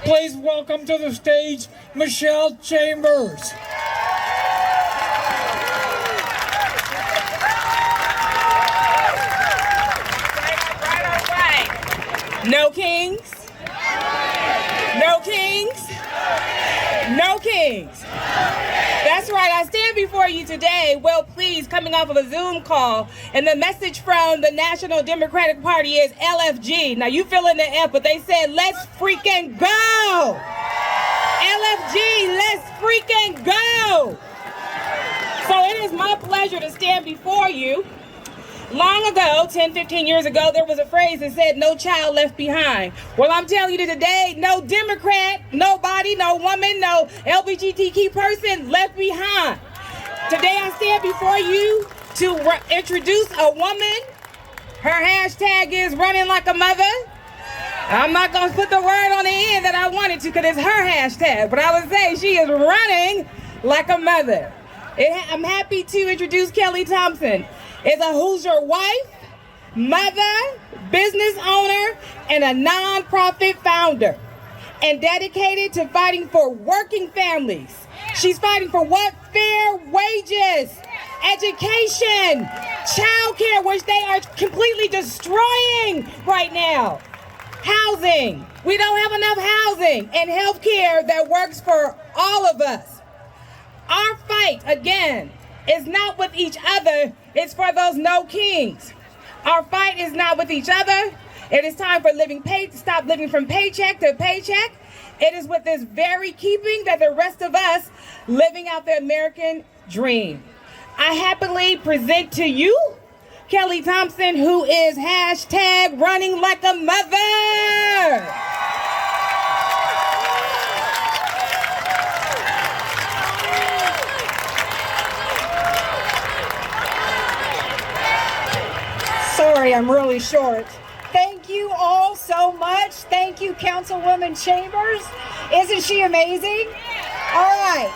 Please welcome to the stage, Michelle Chambers. No kings? No kings? No kings. That's right, I stand before you today, well pleased, coming off of a Zoom call, and the message from the National Democratic Party is LFG. Now you fill in the F, but they said, let's freaking go! LFG, let's freaking go! So it is my pleasure to stand before you. Long ago, 10, 15 years ago, there was a phrase that said, no child left behind. Well, I'm telling you today, no Democrat, nobody, no woman, no LGBTQ person left behind. Today I stand before you to introduce a woman. Her hashtag is running like a mother. I'm not going to put the word on the end that I wanted to because it's her hashtag, but I would say she is running like a mother. I'm happy to introduce Kelly Thompson. Is a Hoosier wife, mother, business owner, and a nonprofit founder, and dedicated to fighting for working families. She's fighting for what? Fair wages, education, childcare, which they are completely destroying right now. Housing. We don't have enough housing, and healthcare that works for all of us. Our fight, again, is not with each other, it's for those no kings. Our fight is not with each other. It is time for stop living from paycheck to paycheck. It is with this very keeping that the rest of us living out the American dream. I happily present to you Kelly Thompson, who is hashtag running like a mother. Sorry, I'm really short. Thank you all so much. Thank you, Councilwoman Chambers. Isn't she amazing? All right.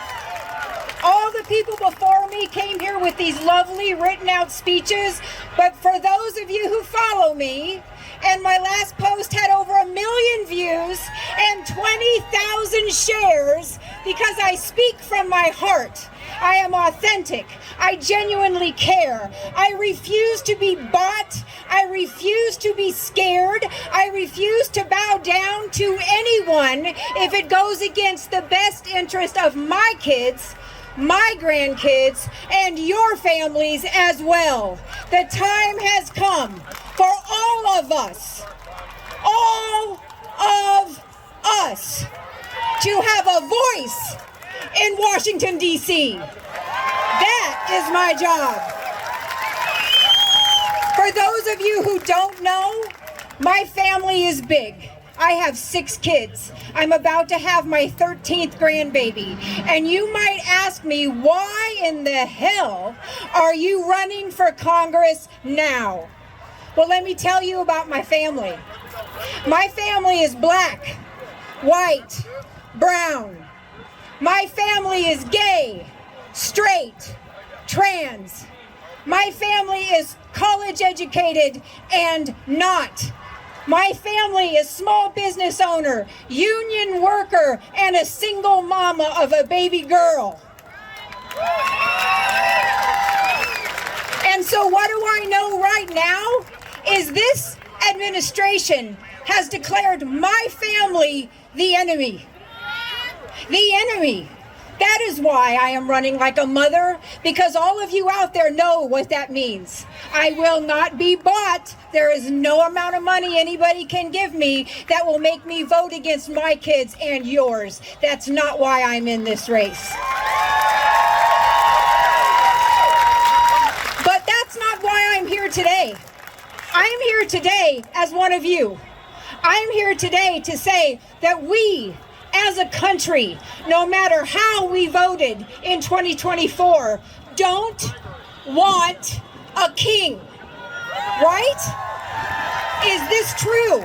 All the people before me came here with these lovely written out speeches, but for those of you who follow me, and my last post had over 1 million views and 20,000 shares because I speak from my heart. I am authentic. I genuinely care. I refuse to be bought. I refuse to be scared. I refuse to bow down to anyone if it goes against the best interest of my kids, my grandkids, and your families as well. The time has come for all of us to have a voice in Washington, D.C. That is my job. For those of you who don't know, my family is big. I have 6 kids. I'm about to have my 13th grandbaby. And you might ask me, why in the hell are you running for Congress now? Well, let me tell you about my family. My family is black, white, brown. My family is gay, straight, trans. My family is college educated and not. My family is small business owner, union worker, and a single mama of a baby girl. And so what do I know right now is this administration has declared my family the enemy. The enemy. That is why I am running like a mother, because all of you out there know what that means. I will not be bought. There is no amount of money anybody can give me that will make me vote against my kids and yours. That's not why I'm in this race. But that's not why I'm here today. I'm here today as one of you. I'm here today to say that we, as a country, no matter how we voted in 2024, don't want a king, right? Is this true?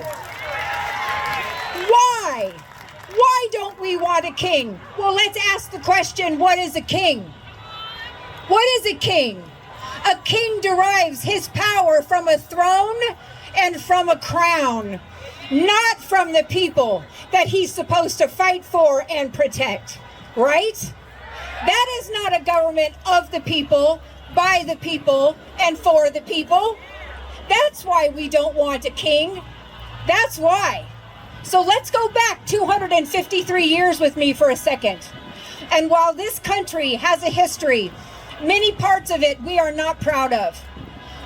Why? Why don't we want a king? Well, let's ask the question, what is a king? What is a king? A king derives his power from a throne and from a crown. not from the people that he's supposed to fight for and protect, right? That is not a government of the people, by the people, and for the people. That's why we don't want a king. That's why. So let's go back 253 years with me for a second. And while this country has a history, many parts of it we are not proud of.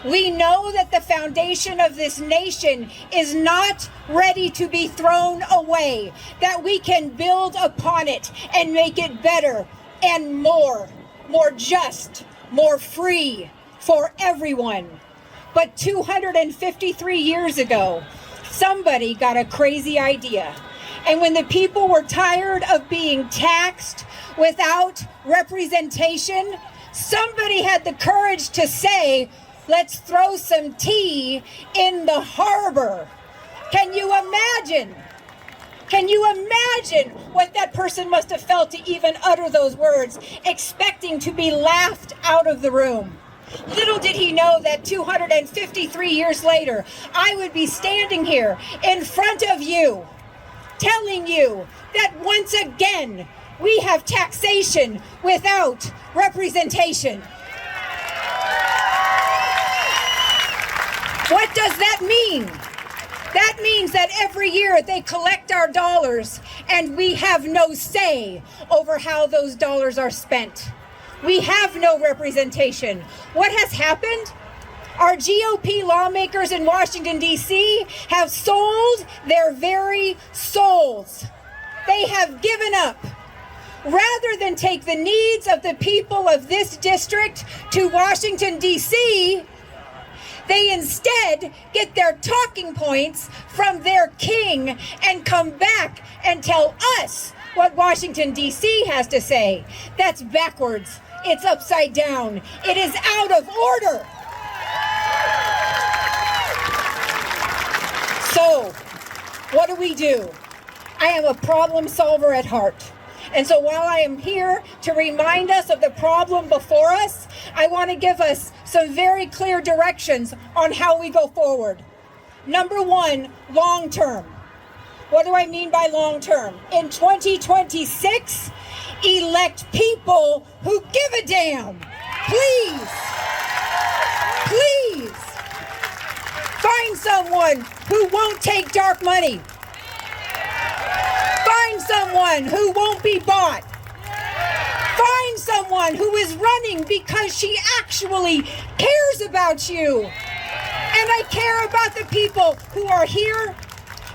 We know that the foundation of this nation is not ready to be thrown away, that we can build upon it and make it better and more just, more free for everyone. But 253 years ago, somebody got a crazy idea. And when the people were tired of being taxed without representation, somebody had the courage to say, let's throw some tea in the harbor. Can you imagine? Can you imagine what that person must have felt to even utter those words, expecting to be laughed out of the room? Little did he know that 253 years later, I would be standing here in front of you, telling you that once again, we have taxation without representation. What does that mean? That means that every year they collect our dollars and we have no say over how those dollars are spent. We have no representation. What has happened? Our GOP lawmakers in Washington, D.C. have sold their very souls. They have given up. Rather than take the needs of the people of this district to Washington, D.C., they instead get their talking points from their king and come back and tell us what Washington, D.C. has to say. That's backwards. It's upside down. It is out of order. So, what do? I am a problem solver at heart. And so while I am here to remind us of the problem before us, I want to give us some very clear directions on how we go forward. Number one, long term. What do I mean by long term? In 2026, elect people who give a damn. Please. Please. Find someone who won't take dark money. Find someone who won't be bought. Find someone who is running because she actually cares about you. And I care about the people who are here,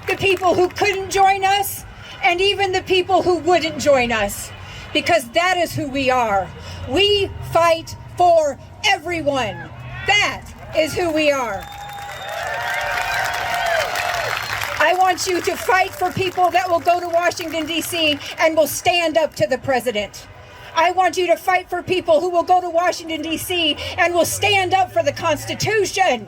the people who couldn't join us, and even the people who wouldn't join us, because that is who we are. We fight for everyone. That is who we are. I want you to fight for people that will go to Washington, D.C. and will stand up to the president. I want you to fight for people who will go to Washington, D.C. and will stand up for the Constitution.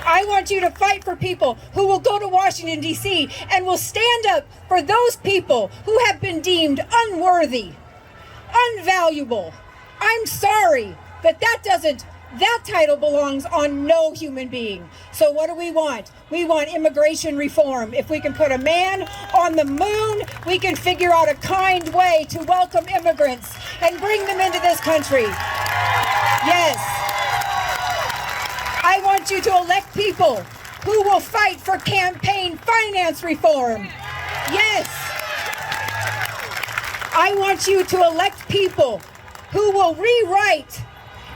I want you to fight for people who will go to Washington, D.C. and will stand up for those people who have been deemed unworthy, unvaluable. I'm sorry, but that title belongs on no human being. So what do we want? We want immigration reform. If we can put a man on the moon, we can figure out a kind way to welcome immigrants and bring them into this country. Yes. I want you to elect people who will fight for campaign finance reform. Yes. I want you to elect people who will rewrite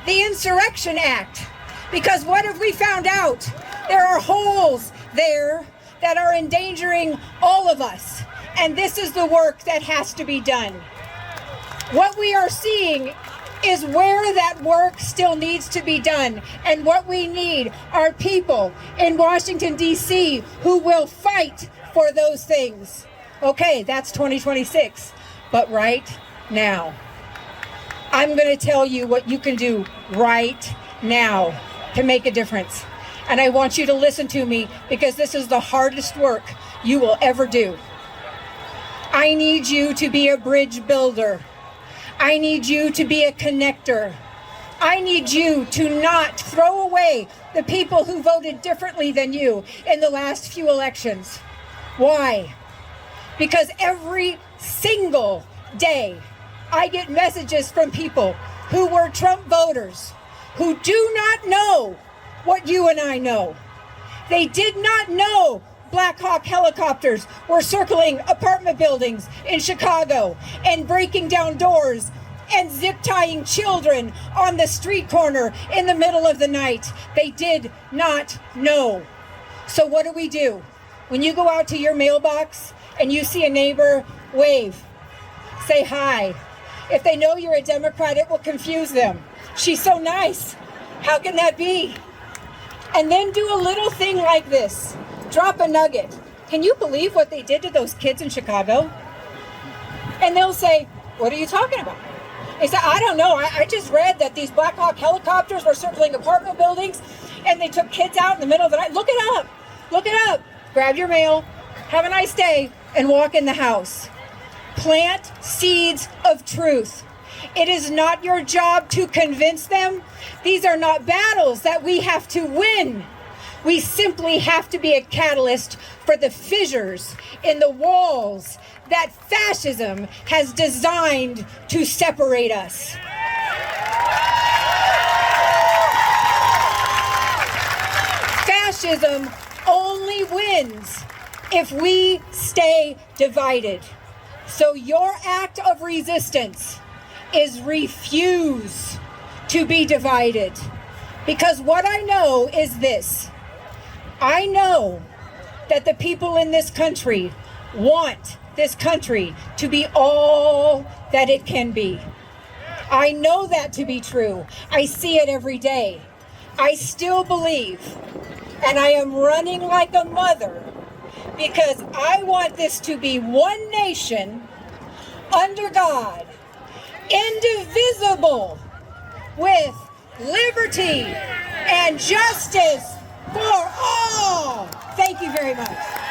the Insurrection Act, because what have we found out? There are holes there that are endangering all of us, and this is the work that has to be done. What we are seeing is where that work still needs to be done, and what we need are people in Washington, D.C. who will fight for those things. Okay, that's 2026, but right now, I'm going to tell you what you can do right now to make a difference. And I want you to listen to me, because this is the hardest work you will ever do. I need you to be a bridge builder. I need you to be a connector. I need you to not throw away the people who voted differently than you in the last few elections. Why? Because every single day I get messages from people who were Trump voters who do not know what you and I know. They did not know Black Hawk helicopters were circling apartment buildings in Chicago and breaking down doors and zip tying children on the street corner in the middle of the night. They did not know. So what do? When you go out to your mailbox and you see a neighbor, wave, say hi. If they know you're a Democrat, it will confuse them. She's so nice. How can that be? And then do a little thing like this. Drop a nugget. Can you believe what they did to those kids in Chicago? And they'll say, what are you talking about? They say, I don't know. I just read that these Black Hawk helicopters were circling apartment buildings and they took kids out in the middle of the night. Look it up. Look it up. Grab your mail. Have a nice day and walk in the house. Plant seeds of truth. It is not your job to convince them. These are not battles that we have to win. We simply have to be a catalyst for the fissures in the walls that fascism has designed to separate us. Fascism only wins if we stay divided. So your act of resistance is refuse to be divided. Because what I know is this. I know that the people in this country want this country to be all that it can be. I know that to be true. I see it every day. I still believe, and I am running like a mother, because I want this to be one nation under God, indivisible, with liberty and justice for all. Thank you very much.